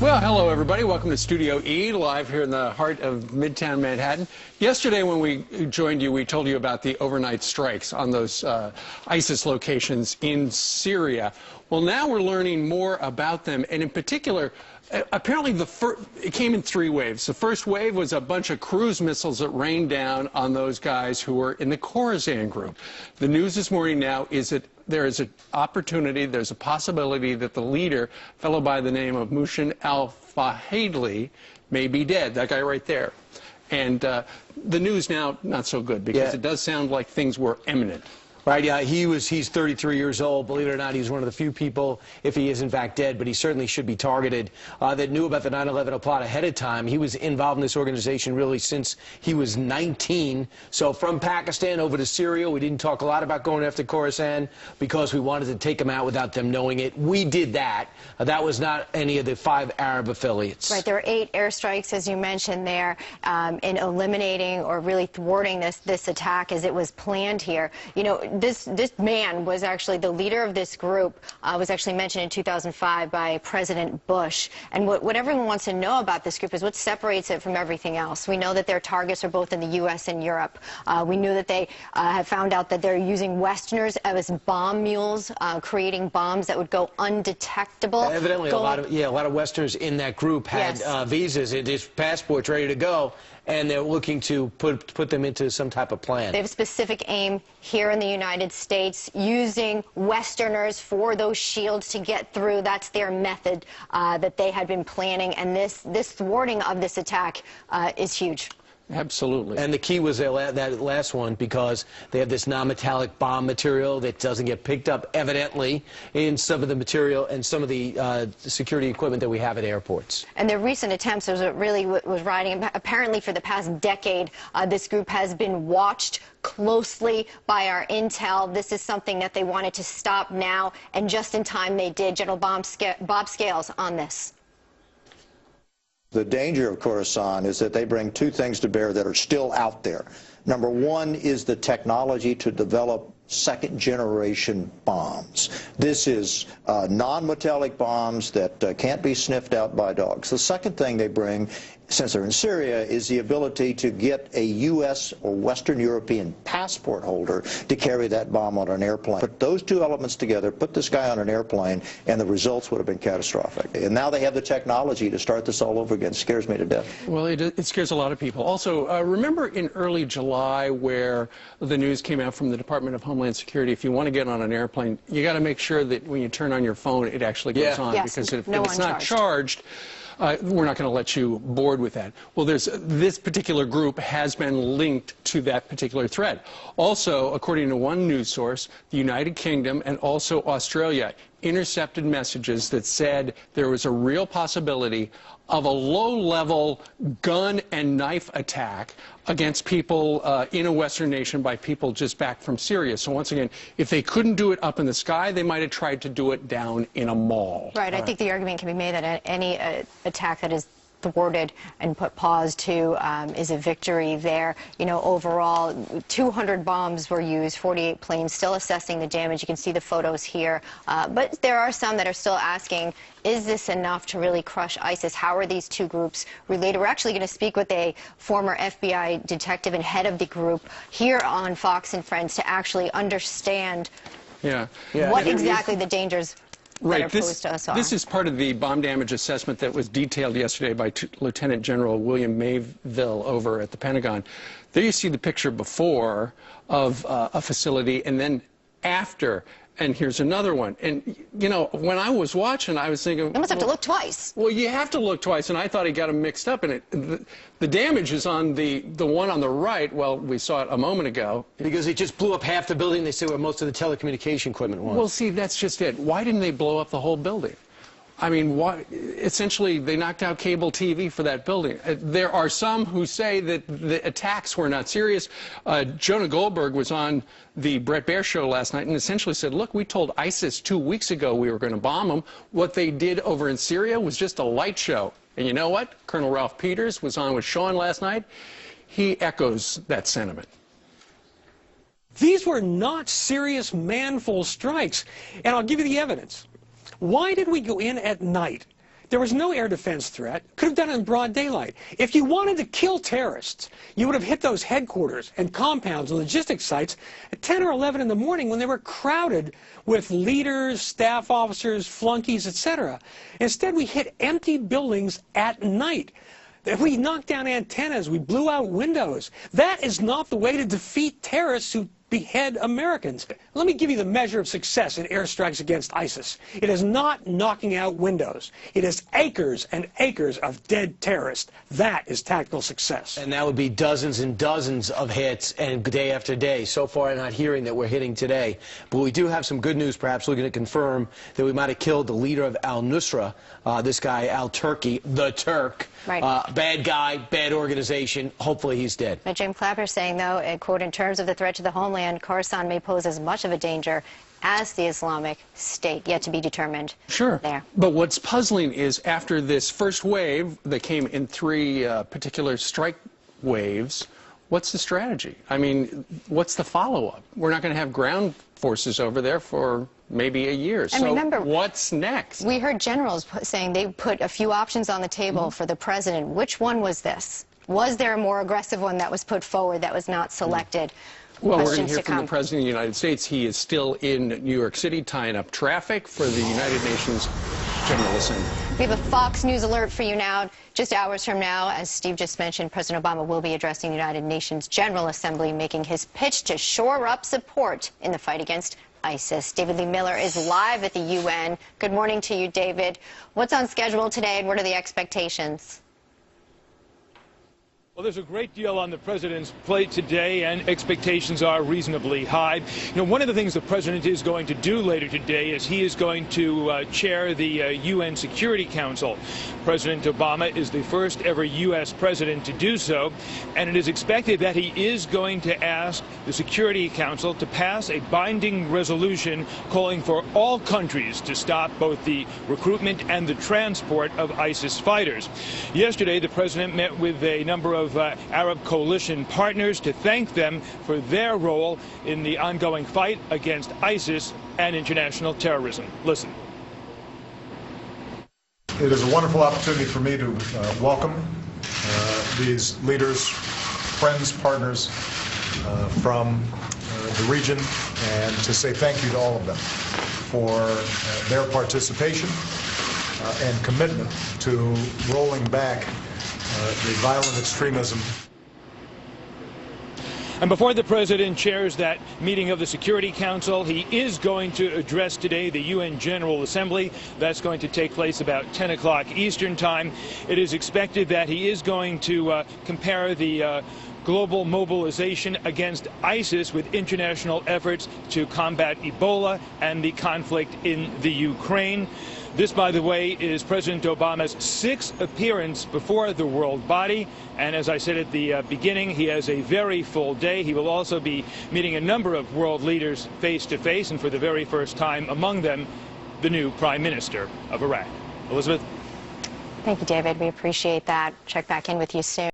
Well, hello, everybody. Welcome to Studio E, live here in the heart of Midtown Manhattan. Yesterday, when we joined you, we told you about the overnight strikes on those ISIS locations in Syria. Well, now we're learning more about them, and in particular, apparently it came in three waves. The first wave was a bunch of cruise missiles that rained down on those guys who were in the Khorasan group. The news this morning now is that there is an opportunity, there's a possibility that the leader, a fellow by the name of Mushin al-Fahidli, may be dead. That guy right there. And the news now, not so good, because it does sound like things were imminent. Right, yeah, he's 33 years old. Believe it or not, he's one of the few people, if he is in fact dead, but he certainly should be targeted, that knew about the 9/11 plot ahead of time. He was involved in this organization really since he was 19. So from Pakistan over to Syria, we didn't talk a lot about going after Khorasan because we wanted to take them out without them knowing it. We did that. That was not any of the 5 Arab affiliates. Right, there were 8 airstrikes, as you mentioned there, in eliminating or really thwarting this attack as it was planned here. You know, this man was actually the leader of this group, was actually mentioned in 2005 by President Bush. And what everyone wants to know about this group is what separates it from everything else. We know that their targets are both in the U.S. and Europe. We knew that they have found out that they're using Westerners as bomb mules, creating bombs that would go undetectable. Evidently, a lot of Westerners in that group had visas and just passports ready to go, and they're looking to put them into some type of plan. They have a specific aim here in the United States, using Westerners for those shields to get through. That's their method that they had been planning, and this thwarting of this attack is huge. Absolutely. And the key was that last one, because they have this non-metallic bomb material that doesn't get picked up, evidently, in some of the material and some of the security equipment that we have at airports. And their recent attempts was riding. Apparently, for the past decade, this group has been watched closely by our intel. This is something that they wanted to stop now, and just in time they did. General Bob Scales on this. The danger of Khorasan is that they bring 2 things to bear that are still out there. Number 1 is the technology to develop second-generation bombs. This is non-metallic bombs that can't be sniffed out by dogs. The second thing they bring, since they're in Syria, is the ability to get a U.S. or Western European passport holder to carry that bomb on an airplane. Put those 2 elements together, put this guy on an airplane, and the results would have been catastrophic. And now they have the technology to start this all over again. It scares me to death. Well, it scares a lot of people. Also, remember in early July where the news came out from the Department of Homeland Security, if you want to get on an airplane, you got to make sure that when you turn on your phone, it actually goes on. Yes, because if it's not charged, we're not going to let you board with that. Well, this particular group has been linked to that particular threat. Also, according to one news source, the United Kingdom and also Australia intercepted messages that said there was a real possibility of a low-level gun and knife attack against people in a Western nation by people just back from Syria. So once again, if they couldn't do it up in the sky, they might have tried to do it down in a mall. Right. I think the argument can be made that any attack that is thwarted and put pause to is a victory there. You know, overall, 200 bombs were used, 48 planes, still assessing the damage. You can see the photos here. But there are some that are still asking, is this enough to really crush ISIS? How are these 2 groups related? We're actually going to speak with a former FBI detective and head of the group here on Fox and Friends to actually understand what exactly the dangers Right. This is part of the bomb damage assessment that was detailed yesterday by Lieutenant General William Mayville over at the Pentagon. There you see the picture before of a facility and then after. And here's another one. And, you know, when I was watching, I was thinking... You must have to look twice. Well, you have to look twice, and I thought he got them mixed up. And the damage is on the one on the right. Well, we saw it a moment ago. Because it just blew up half the building, they say, where most of the telecommunication equipment was. Well, see, that's just it. Why didn't they blow up the whole building? I mean, essentially, they knocked out cable TV for that building. There are some who say that the attacks were not serious. Jonah Goldberg was on the Bret Baier show last night and essentially said, look, we told ISIS 2 weeks ago we were going to bomb them. What they did over in Syria was just a light show. And you know what? Colonel Ralph Peters was on with Sean last night. He echoes that sentiment. These were not serious manful strikes. And I'll give you the evidence. Why did we go in at night There was no air defense threat. Could have done it in broad daylight. If you wanted to kill terrorists, you would have hit those headquarters and compounds and logistics sites at 10 or 11 in the morning when they were crowded with leaders, staff officers, flunkies, etc. Instead, we hit empty buildings at night. We knocked down antennas. We blew out windows. That is not the way to defeat terrorists who behead Americans. Let me give you the measure of success in airstrikes against ISIS. It is not knocking out windows. It is acres and acres of dead terrorists. That is tactical success. And that would be dozens and dozens of hits and day after day. So far, I'm not hearing that we're hitting today. But we do have some good news, perhaps looking to confirm that we might have killed the leader of al-Nusra, this guy, al-Turki, the Turk. Right. Bad guy, bad organization. Hopefully he's dead. But Jim Clapper saying, though, quote, in terms of the threat to the homeland, Khorasan may pose as much of a danger as the Islamic State, yet to be determined. Sure. There. But what's puzzling is after this first wave that came in 3 particular strike waves, what's the strategy? I mean, what's the follow-up? We're not going to have ground forces over there for maybe a year. And so remember, what's next? We heard generals saying they put a few options on the table for the president. Which one was this? Was there a more aggressive one that was put forward that was not selected? Well, we're going Questions to hear to from the come. President of the United States. He is still in New York City tying up traffic for the United Nations General Assembly. We have a Fox News alert for you now. Just hours from now, as Steve just mentioned, President Obama will be addressing the United Nations General Assembly, making his pitch to shore up support in the fight against ISIS. David Lee Miller is live at the UN. Good morning to you, David. What's on schedule today, and what are the expectations? Well, there's a great deal on the president's plate today, and expectations are reasonably high. You know, one of the things the president is going to do later today is he is going to chair the UN Security Council. President Obama is the first ever U.S. president to do so, and it is expected that he is going to ask the Security Council to pass a binding resolution calling for all countries to stop both the recruitment and the transport of ISIS fighters. Yesterday, the president met with a number of Arab coalition partners to thank them for their role in the ongoing fight against ISIS and international terrorism. Listen. It is a wonderful opportunity for me to welcome these leaders, friends, partners from the region, and to say thank you to all of them for their participation and commitment to rolling back the violent extremism. And before the president chairs that meeting of the Security Council, he is going to address today the UN General Assembly. That's going to take place about 10 o'clock Eastern Time. It is expected that he is going to compare the global mobilization against ISIS with international efforts to combat Ebola and the conflict in the Ukraine. This, by the way, is President Obama's 6th appearance before the world body. And as I said at the beginning, he has a very full day. He will also be meeting a number of world leaders face to face, and for the very first time among them, the new Prime Minister of Iraq. Elizabeth? Thank you, David. We appreciate that. Check back in with you soon.